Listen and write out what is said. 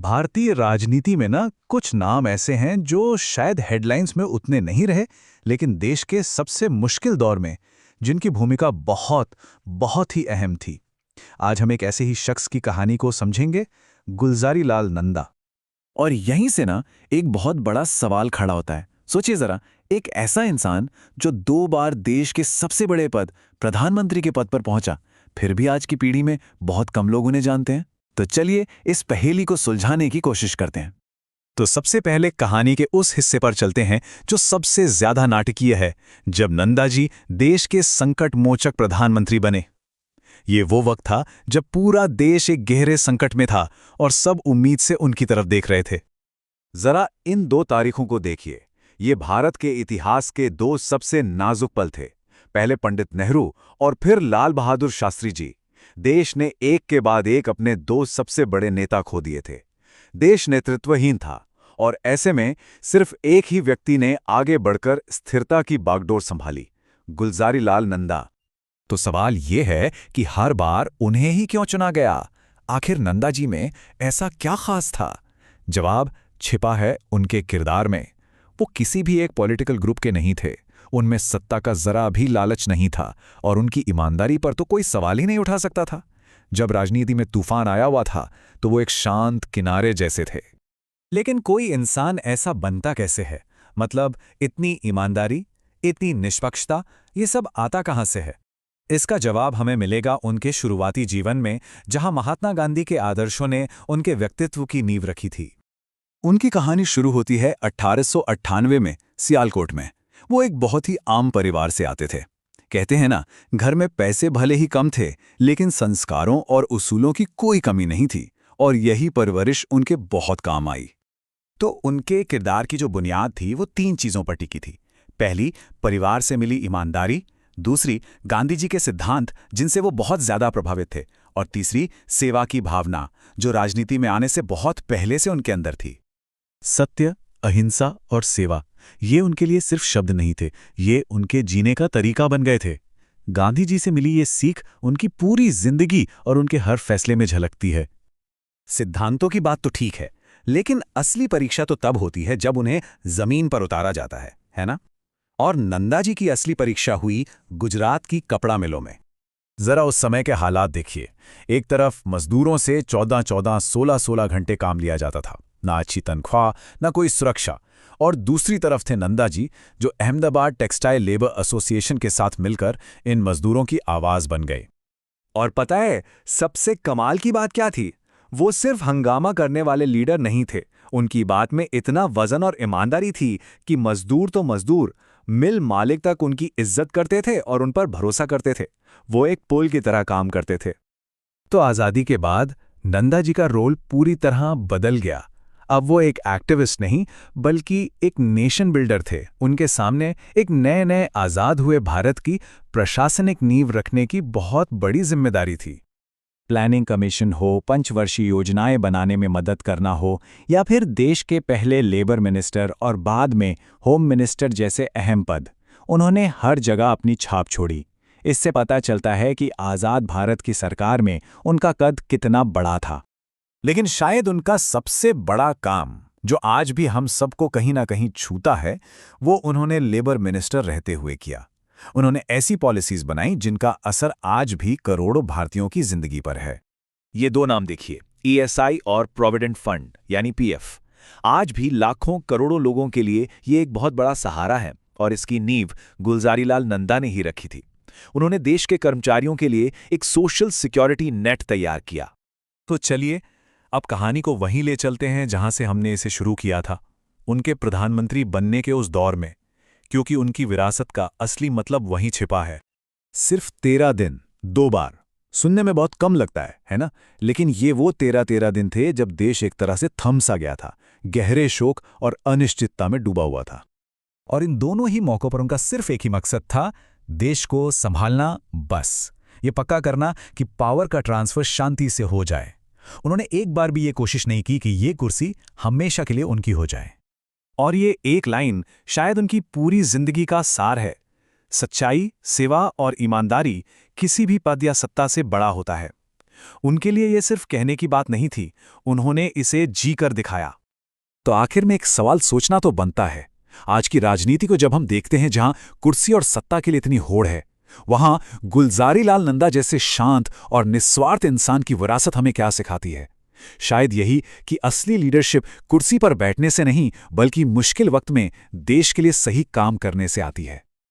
भारतीय राजनीति में ना कुछ नाम ऐसे हैं जो शायद हेडलाइंस में उतने नहीं रहे, लेकिन देश के सबसे मुश्किल दौर में जिनकी भूमिका बहुत बहुत ही अहम थी। आज हम एक ऐसे ही शख्स की कहानी को समझेंगे, गुलजारी लाल नंदा। और यहीं से ना एक बहुत बड़ा सवाल खड़ा होता है। सोचिए जरा, एक ऐसा इंसान जो 2 बार देश के सबसे बड़े पद, प्रधानमंत्री के पद पर पहुंचा, फिर भी आज की पीढ़ी में बहुत कम लोग उन्हें जानते हैं। तो चलिए इस पहेली को सुलझाने की कोशिश करते हैं। तो सबसे पहले कहानी के उस हिस्से पर चलते हैं जो सबसे ज्यादा नाटकीय है, जब नंदा जी देश के संकट मोचक प्रधानमंत्री बने। ये वो वक्त था जब पूरा देश एक गहरे संकट में था और सब उम्मीद से उनकी तरफ देख रहे थे। जरा इन 2 तारीखों को देखिए। ये भारत के इतिहास के 2 सबसे नाजुक पल थे। पहले पंडित नेहरू और फिर लाल बहादुर शास्त्री जी। देश ने एक के बाद एक अपने 2 सबसे बड़े नेता खो दिए थे। देश नेतृत्वहीन था और ऐसे में सिर्फ एक ही व्यक्ति ने आगे बढ़कर स्थिरता की बागडोर संभाली, गुलजारी लाल नंदा। तो सवाल ये है कि हर बार उन्हें ही क्यों चुना गया? आखिर नंदा जी में ऐसा क्या खास था? जवाब छिपा है उनके किरदार में। वो किसी भी एक पॉलिटिकल ग्रुप के नहीं थे, उनमें सत्ता का जरा भी लालच नहीं था और उनकी ईमानदारी पर तो कोई सवाल ही नहीं उठा सकता था। जब राजनीति में तूफान आया हुआ था तो वो एक शांत किनारे जैसे थे। लेकिन कोई इंसान ऐसा बनता कैसे है? मतलब इतनी ईमानदारी, इतनी निष्पक्षता, ये सब आता कहाँ से है? इसका जवाब हमें मिलेगा उनके शुरुआती जीवन में, जहां महात्मा गांधी के आदर्शों ने उनके व्यक्तित्व की नींव रखी थी। उनकी कहानी शुरू होती है 1898 में सियालकोट में। वो एक बहुत ही आम परिवार से आते थे। कहते हैं ना, घर में पैसे भले ही कम थे, लेकिन संस्कारों और उसूलों की कोई कमी नहीं थी, और यही परवरिश उनके बहुत काम आई। तो उनके किरदार की जो बुनियाद थी वो 3 चीज़ों पर टिकी थी। पहली, परिवार से मिली ईमानदारी। दूसरी, गांधी जी के सिद्धांत जिनसे वो बहुत ज़्यादा प्रभावित थे। और तीसरी, सेवा की भावना, जो राजनीति में आने से बहुत पहले से उनके अंदर थी। सत्य, अहिंसा और सेवा, ये उनके लिए सिर्फ शब्द नहीं थे, ये उनके जीने का तरीका बन गए थे। गांधी जी से मिली ये सीख उनकी पूरी जिंदगी और उनके हर फैसले में झलकती है। सिद्धांतों की बात तो ठीक है, लेकिन असली परीक्षा तो तब होती है जब उन्हें जमीन पर उतारा जाता है ना? और नंदा जी की असली परीक्षा हुई गुजरात की कपड़ा मिलों में। जरा उस समय के हालात देखिए। एक तरफ मजदूरों से 14-14, 16-16 घंटे काम लिया जाता था, ना अच्छी तनख्वाह, ना कोई सुरक्षा। और दूसरी तरफ थे नंदा जी, जो अहमदाबाद टेक्सटाइल लेबर एसोसिएशन के साथ मिलकर इन मजदूरों की आवाज बन गए। और पता है सबसे कमाल की बात क्या थी? वो सिर्फ हंगामा करने वाले लीडर नहीं थे। उनकी बात में इतना वजन और ईमानदारी थी कि मजदूर तो मजदूर, मिल मालिक तक उनकी इज्जत करते थे और उन पर भरोसा करते थे। वो एक पुल की तरह काम करते थे। तो आज़ादी के बाद नंदा जी का रोल पूरी तरह बदल गया। अब वो एक एक्टिविस्ट नहीं, बल्कि एक नेशन बिल्डर थे। उनके सामने एक नए नए आज़ाद हुए भारत की प्रशासनिक नींव रखने की बहुत बड़ी जिम्मेदारी थी। प्लानिंग कमीशन हो, पंचवर्षीय योजनाएं बनाने में मदद करना हो, या फिर देश के पहले लेबर मिनिस्टर और बाद में होम मिनिस्टर जैसे अहम पद, उन्होंने हर जगह अपनी छाप छोड़ी। इससे पता चलता है कि आज़ाद भारत की सरकार में उनका कद कितना बड़ा था। लेकिन शायद उनका सबसे बड़ा काम, जो आज भी हम सबको कहीं ना कहीं छूता है, वो उन्होंने लेबर मिनिस्टर रहते हुए किया। उन्होंने ऐसी पॉलिसीज बनाई जिनका असर आज भी करोड़ों भारतीयों की जिंदगी पर है। ये 2 नाम देखिए, ईएसआई और प्रोविडेंट फंड यानी पीएफ। आज भी लाखों करोड़ों लोगों के लिए ये एक बहुत बड़ा सहारा है, और इसकी नींव गुलजारी लाल नंदा ने ही रखी थी। उन्होंने देश के कर्मचारियों के लिए एक सोशल सिक्योरिटी नेट तैयार किया। तो चलिए अब कहानी को वहीं ले चलते हैं जहां से हमने इसे शुरू किया था, उनके प्रधानमंत्री बनने के उस दौर में, क्योंकि उनकी विरासत का असली मतलब वहीं छिपा है। सिर्फ 13 दिन, 2 बार, सुनने में बहुत कम लगता है ना? लेकिन ये वो 13 दिन थे जब देश एक तरह से थम सा गया था, गहरे शोक और अनिश्चितता में डूबा हुआ था। और इन दोनों ही मौकों पर उनका सिर्फ एक ही मकसद था, देश को संभालना, बस ये पक्का करना कि पावर का ट्रांसफर शांति से हो जाए। उन्होंने एक बार भी ये कोशिश नहीं की कि ये कुर्सी हमेशा के लिए उनकी हो जाए। और ये एक लाइन शायद उनकी पूरी जिंदगी का सार है। सच्चाई, सेवा और ईमानदारी किसी भी पद या सत्ता से बड़ा होता है। उनके लिए ये सिर्फ कहने की बात नहीं थी, उन्होंने इसे जी कर दिखाया। तो आखिर में एक सवाल सोचना तो बनता है, आज की राजनीति को जब हम देखते हैं जहां कुर्सी और सत्ता के लिए इतनी होड़ है, वहां गुलजारी लाल नंदा जैसे शांत और निस्वार्थ इंसान की विरासत हमें क्या सिखाती है? शायद यही कि असली लीडरशिप कुर्सी पर बैठने से नहीं, बल्कि मुश्किल वक्त में देश के लिए सही काम करने से आती है।